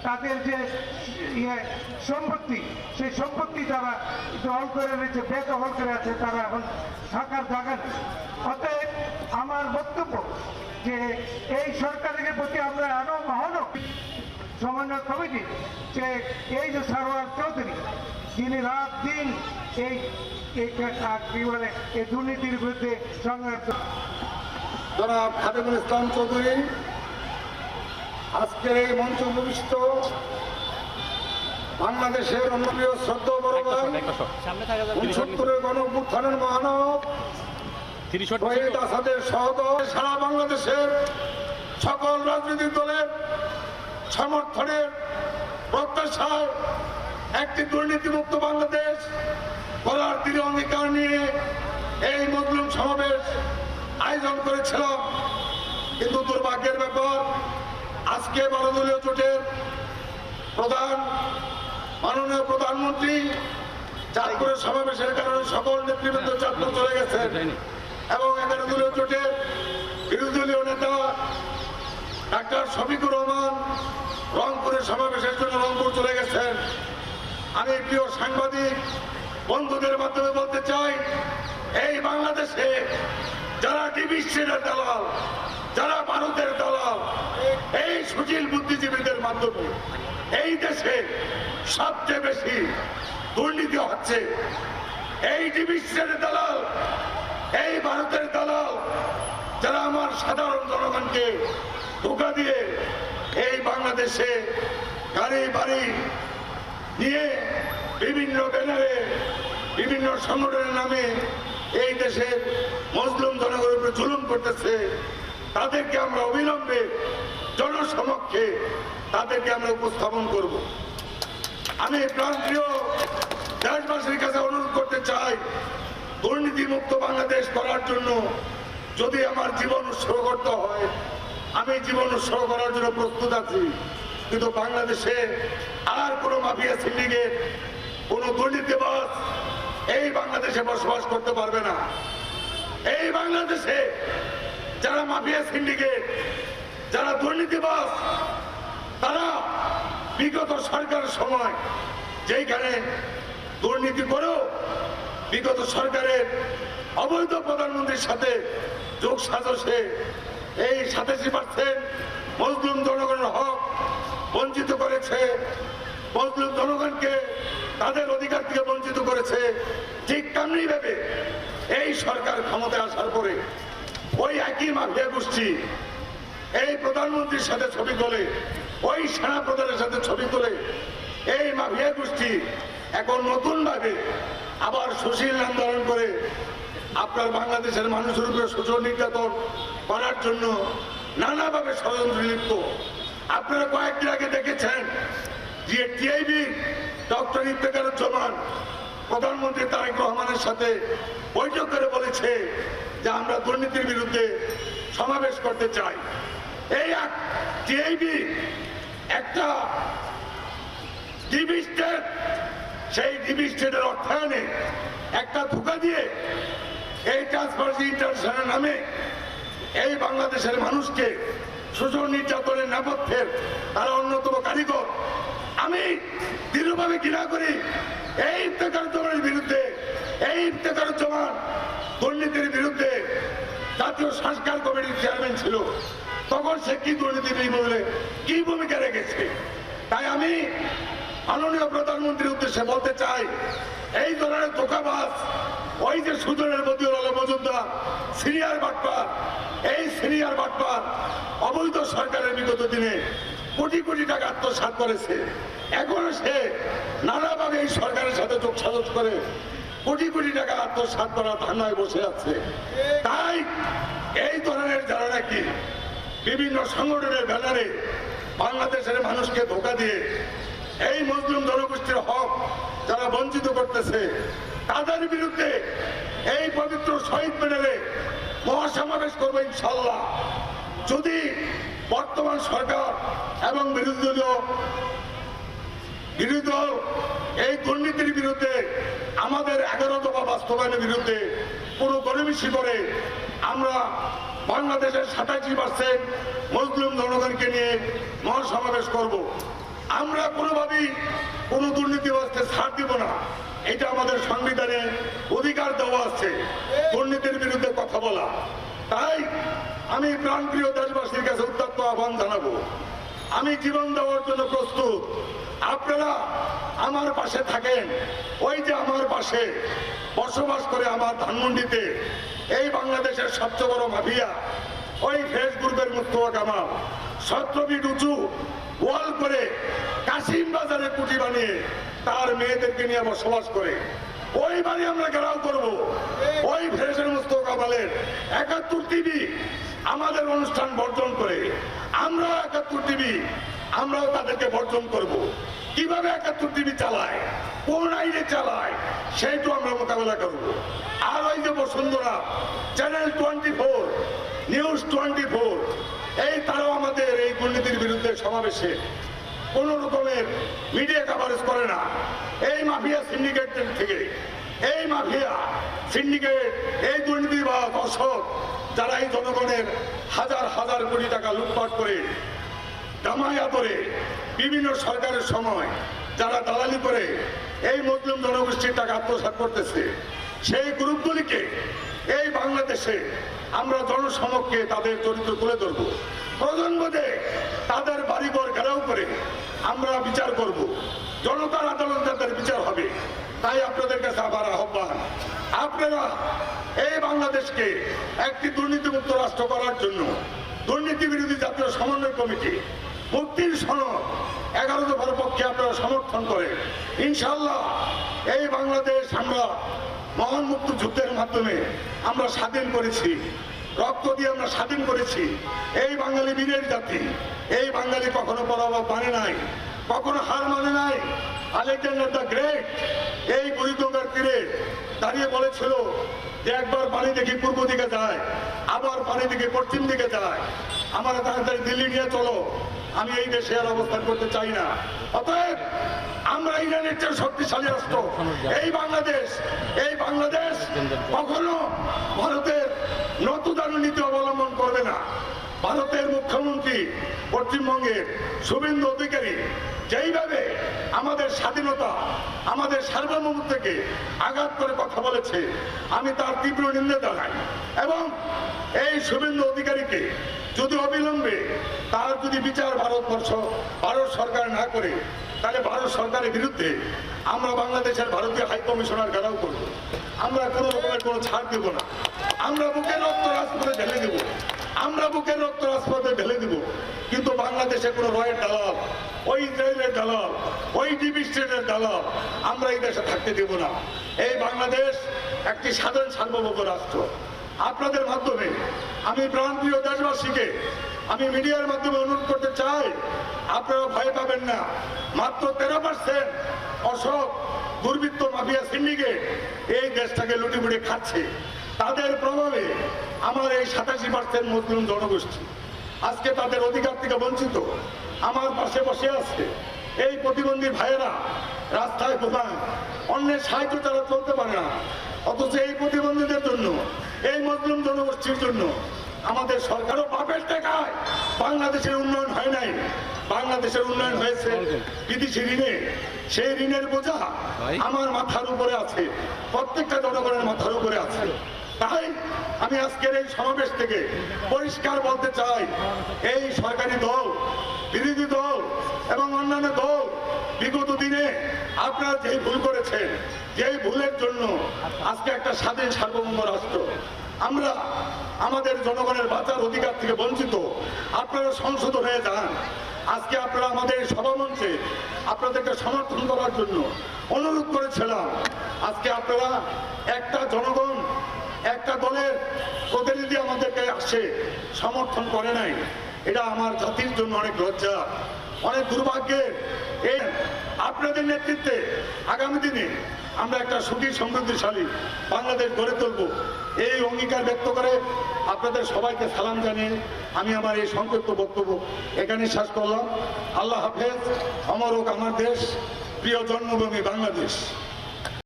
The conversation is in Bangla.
তাদের যে সম্পত্তি, সেই সম্পত্তি তারা দখল করে রয়েছে, বেদখল করে আছে, তারা এখন থাকার জায়গা নেই। অতএব আমার বক্তব্য যে এই সরকারের প্রতি আমরা আরো আহ্বান সমন্বয় কমিটি যে এই যে সারোয়ার চৌধুরী যিনি রাত দিন এই কি বলে এই দুর্নীতির বিরুদ্ধে সংগ্রাম। জনাব খাদেমুল ইসলাম চৌধুরী আজকের এই মঞ্চ উপবিষ্ট বাংলাদেশের অন্যপ্রিয় শ্রদ্ধা বড় ভাই 69 গণ অভ্যুত্থানের মহানব শহীদ আসাদের সহদর সারা বাংলাদেশের সকল রাজনৈতিক দলের সমর্থনের প্রত্যাশায় একটি দুর্নীতিমুক্ত বাংলাদেশ গড়ার দৃঢ় অঙ্গীকার নিয়ে এই মজলুম সমাবেশ আয়োজন করেছিলাম। কিন্তু দুর্ভাগ্যের ব্যাপার, আজকে 12 দলীয় জোটের প্রধান মাননীয় প্রধানমন্ত্রী চাঁদপুরের সমাবেশের কারণে সকল নেতৃবৃন্দ চাঁদপুর চলে গেছেন এবং 11 দলীয় জোটের বিরোধী দলীয় নেতা ডাক্তার শফিকুর রহমান রংপুরের সমাবেশের জন্য রংপুর চলে গেছেন। আমি প্রিয় সাংবাদিক বন্ধুদের মাধ্যমে বলতে চাই, এই বাংলাদেশে যারা টিভি স্টেটের দালাল, যারা ভারতের দালাল, এই সুশীল বুদ্ধিজীবীদের মাধ্যমে এই দেশে সবচেয়ে বেশি দুর্নীতি হচ্ছে। এই টিভি স্টেটের দালাল, এই ভারতের দালাল, যারা আমার সাধারণ জনগণকে ধোঁকা দিয়ে এই বাংলাদেশে গাড়ি বাড়ি নিয়ে বিভিন্ন ব্যানারে বিভিন্ন সংগঠনের নামে এই দেশের মুসলিম জনগণের উপরে জুলুম করতেছে, তাদেরকে আমরা অবিলম্বে জনসমক্ষে তাদেরকে আমরা উপস্থাপন করব। আমি প্রান্তীয় দেশবাসীর কাছে অনুরোধ করতে চাই, দুর্নীতিমুক্ত বাংলাদেশ করার জন্য যদি আমার জীবন উৎসর্গ করতে হয়, আমি জীবন উৎসর্গ করার জন্য প্রস্তুত আছি। কিন্তু বাংলাদেশে আর কোনো মাফিয়া সিন্ডিকেট, কোনো দুর্নীতিবাজ এই বাংলাদেশে বসবাস করতে পারবে না। এই বাংলাদেশে যারা মাফিয়া সিন্ডিকেট, যারা দুর্নীতিবাজ, তারা বিগত সরকারের সময় যেখানে দুর্নীতি করেও বিগত সরকারের অবৈধ প্রধানমন্ত্রীর সাথে যোগ সাজসে এই 87% মুসলিম জনগণের হক বঞ্চিত করেছে, মুসলিম জনগণকে তাদের অধিকার থেকে বঞ্চিত করেছে। ঠিক তেমনি ভাবে এই সরকার ক্ষমতায় আসার পরে ওই একই মাফিয়া গোষ্ঠী এই প্রধানমন্ত্রীর সাথে ছবি তোলে, ওই সেনা প্রধানের সাথে ছবি তোলে। এই মাফিয়া গোষ্ঠী এখন নতুন ভাবে আবার সুশীল আন্দোলন করে আপনার বাংলাদেশের মানুষের উপরে শোষণ নির্যাতন করার জন্য নানাভাবে ষড়যন্ত্র লিপ্ত। আপনারা কয়েকদিন আগে দেখেছেন যে টিআইবির ডক্টর ইফতেখারুজ্জামান প্রধানমন্ত্রী তারেক রহমানের সাথে বৈঠক করে বলেছে যে আমরা দুর্নীতির বিরুদ্ধে সমাবেশ করতে চাই। এই টিআইবি একটা ডিবি স্টেট, সেই ডিবি স্টেটের অর্থায়নে একটা ধোঁকা দিয়ে এই ট্রান্সপারেন্সি ইন্টারন্যাশনাল নামে এই বাংলাদেশের মানুষকে শোষণ নির্যাতনের নেপথ্যের তারা অন্যতম কারিগর। আমি দৃঢ়ভাবে ঘৃণা করি এই ইফতেখারুজ্জামানের বিরুদ্ধে। এই ইফতেখারুজ্জামান দুর্নীতির বিরুদ্ধে জাতীয় সংস্কার কমিটির চেয়ারম্যান ছিল, তখন সে কি দুর্নীতি বলে কি ভূমিকা রেখেছে। তাই আমি মাননীয় প্রধানমন্ত্রীর উদ্দেশ্যে বলতে চাই, এই ধরনের ধোঁকাবাজ, ওই যে সুজনের মদিউল আলম মজুমদার সিনিয়র বাটপার, এই সিনিয়র বাটপার অবৈধ সরকারের বিগত দিনে কোটি কোটি টাকা আত্মসাৎ করেছে। এখনো সে নানাভাবে এই সরকারের সাথে যোগ সাজস করে কোটি কোটি টাকা আত্মসাৎ করার ধারণায় বসে আছে। তাই এই ধরনের যারা নাকি বিভিন্ন সংগঠনের ব্যানারে বাংলাদেশের মানুষকে ধোঁকা দিয়ে এই মুসলিম জনগোষ্ঠীর হক যারা বঞ্চিত করতেছে, তাদের বিরুদ্ধে এই পবিত্র শহীদ মিনারে মহাসমাবেশ করবো ইনশাল্লাহ। যদি বর্তমান সরকার এবং বিরোধী দল এই দুর্নীতির বিরুদ্ধে, আমাদের 11 দফা বাস্তবায়নের বিরুদ্ধে পুরো গণমিশি করে আমরা বাংলাদেশের 87% মুসলিম জনগণকে নিয়ে মহাসমাবেশ করব। আমরা কোনোভাবেই কোনো দুর্নীতিবাজকে ছাড় দিব না। এটা আমাদের সংবিধানে অধিকার দেওয়া আছে দুর্নীতির বিরুদ্ধে কথা বলা। তাই আমি প্রাণপ্রিয় দেশবাসীর কাছে উত্তপ্ত আহ্বান জানাবো, আমি জীবন দেওয়ার জন্য প্রস্তুত। আপনারা আমার পাশে থাকেন। ওই যে আমার পাশে বসবাস করে আমার ধানমন্ডিতে এই বাংলাদেশের সবচেয়ে বড় মাফিয়া, ওই ফেসবুকের মুস্তফা কামাল 17 ফিট উঁচু ওয়াল করে কাশিম বাজারে কুটি বানিয়ে তার মেয়েদেরকে নিয়ে বসবাস করে। ওই বাড়ি আমরা ঘেরাও করব। ওই ফ্রেশের মুস্তফা কামালের 71 টিভি আমাদের অনুষ্ঠান বর্জন করে, আমরা 71 টিভি আমরাও তাদেরকে বর্জন করব। কিভাবে 71 টিভি চালায়, কোন আইনে চালায়, সেইটু আমরা মোকাবেলা করব। আর ওই যে বসুন্ধরা চ্যানেল 24, নিউজ 24, এই তারাও আমাদের এই দুর্নীতির বিরুদ্ধে সমাবেশে কোন রকমের মিডিয়া কভারেজ করে না। এই মাফিয়া সিন্ডিকেট থেকে, এই মাফিয়া সিন্ডিকেট, এই দুর্নীতিবাজ অসৎ যারা এই জনগণের হাজার হাজার কোটি টাকা লুটপাট করে জামায়া করে বিভিন্ন সরকারের সময় যারা দালালি করে এই মুসলিম জনগোষ্ঠীর টাকা আত্মসাৎ করতেছে, সেই গ্রুপগুলিকে এই বাংলাদেশে আমরা জনসমক্ষে তাদের চরিত্র তুলে ধরব। প্রজন্মতে তাদের বাড়িঘর ঘেরাও করে আমরা বিচার করব। জনতার আদালতে তাদের বিচার হবে। তাই আপনাদের কাছে আবার আহ্বান, আপনারা এই বাংলাদেশকে একটি দুর্নীতিমুক্ত রাষ্ট্র করার জন্য দুর্নীতি বিরোধী জাতীয় সমন্বয় কমিটি মুক্তির সনদ 11 দফার পক্ষে আপনারা সমর্থন করেন। ইনশাআল্লাহ এই বাংলাদেশ আমরা মহান মুক্তিযুদ্ধের মাধ্যমে আমরা স্বাধীন করেছি, রক্ত দিয়ে আমরা স্বাধীন করেছি। এই বাঙালি বীরের জাতি, এই বাঙালি কখনো পরাভব মানে নাই, কখনো হার মানে নাই। আলেকজান্ডার দ্য গ্রেট এই বুড়িগঙ্গার তীরে দাঁড়িয়ে বলেছিল যে একবার পানি দেখি পূর্ব দিকে যায়, আবার পানি দেখি পশ্চিম দিকে যায়, আমার তাড়াতাড়ি দিল্লি নিয়ে চলো, আমি এই দেশে আর অবস্থান করতে চাই না। অতএব আমরা ইরানের চেয়ে শক্তিশালী রাষ্ট্র এই বাংলাদেশ, এই বাংলাদেশ কখনো ভারতের নতুদারু নীতি অবলম্বন করবে না। ভারতের মুখ্যমন্ত্রী পশ্চিমবঙ্গের শুভেন্দু অধিকারী যেইভাবে আমাদের স্বাধীনতা, আমাদের সার্বভৌমত্বকে আঘাত করে কথা বলেছে, আমি তার তীব্র নিন্দা জানাই। এবং এই শুভেন্দু অধিকারীকে যদি অবিলম্বে তার যদি বিচার ভারত সরকার না করে, তাহলে ভারত সরকারের বিরুদ্ধে আমরা বাংলাদেশের ভারতীয় হাই কমিশনার ঘেরাও করব। আমরা কোনো রকমের কোনো ছাড় দেব না। আমরা বুকের রক্ত রাজপথে ঢেলে দেব, আমরা বুকের রক্ত রাজপথে ঢেলে দেব। কিন্তু বাংলাদেশে কোনো রয়ের দালাল, ওই ইসরায়েলের দালাল, ওই ডিপ স্টেটের দালাল আমরা এই দেশে থাকতে দেব না। এই বাংলাদেশ একটি স্বাধীন সার্বভৌম রাষ্ট্র। আপনাদের মাধ্যমে আমি প্রাণপ্রিয় দেশবাসীকে আমি মিডিয়ার মাধ্যমে অনুরোধ করতে চাই, আপনারা ভয় পাবেন না। মাত্র 13% অসৎ দুর্বৃত্ত মাফিয়া সিন্ডিকেট এই দেশটাকে লুটিপুটি খাচ্ছে। তাদের প্রভাবে আমার এই 87% মুসলিম জনগোষ্ঠী আজকে তাদের অধিকার থেকে বঞ্চিত। আমার পাশে বসে আছে এই প্রতিবন্ধী ভাইয়েরা, রাস্তায় ঘুমায়, অন্যের সাহায্য তারা চলতে পারে না। অথচ এই প্রতিবন্ধীদের জন্য, এই মুসলিম জনগোষ্ঠীর জন্য আমাদের সরকারও বাপের টাকায় বাংলাদেশের উন্নয়ন হয় নাই। বাংলাদেশের উন্নয়ন হয়েছে বিদেশি ঋণে। সেই ঋণের বোঝা আমার মাথার উপরে আছে, প্রত্যেকটা জনগণের মাথার উপরে আছে। তাই আমি আজকের এই সমাবেশ থেকে পরিষ্কার বলতে চাই, এই সরকারি দল, বিরোধী দল এবং অন্যান্য দল বিগত দিনে আপনারা যেই ভুল করেছেন, যেই ভুলের জন্য আজকে একটা স্বাধীন সার্বভৌম রাষ্ট্র আমরা আমাদের জনগণের বাঁচার অধিকার থেকে বঞ্চিত, আপনারা সংশোধন হয়ে যান। আজকে আপনারা আমাদের সভামঞ্চে আপনাদেরকে সমর্থন করার জন্য অনুরোধ করেছিলাম। আজকে আপনারা একটা জনগণ, একটা দলের প্রতিনিধি আমাদেরকে আসে সমর্থন করে নাই। এটা আমার জাতির জন্য অনেক লজ্জা, অনেক দুর্ভাগ্যের। এই আপনাদের নেতৃত্বে আগামী দিনে আমরা একটা সুখী সমৃদ্ধিশালী বাংলাদেশ গড়ে তুলব, এই অঙ্গীকার ব্যক্ত করে আপনাদের সবাইকে সালাম জানিয়ে আমি আমার এই সংক্ষিপ্ত বক্তব্য এখানে শেষ করলাম। আল্লাহ হাফেজ। অমর হোক আমার দেশ, প্রিয় জন্মভূমি বাংলাদেশ।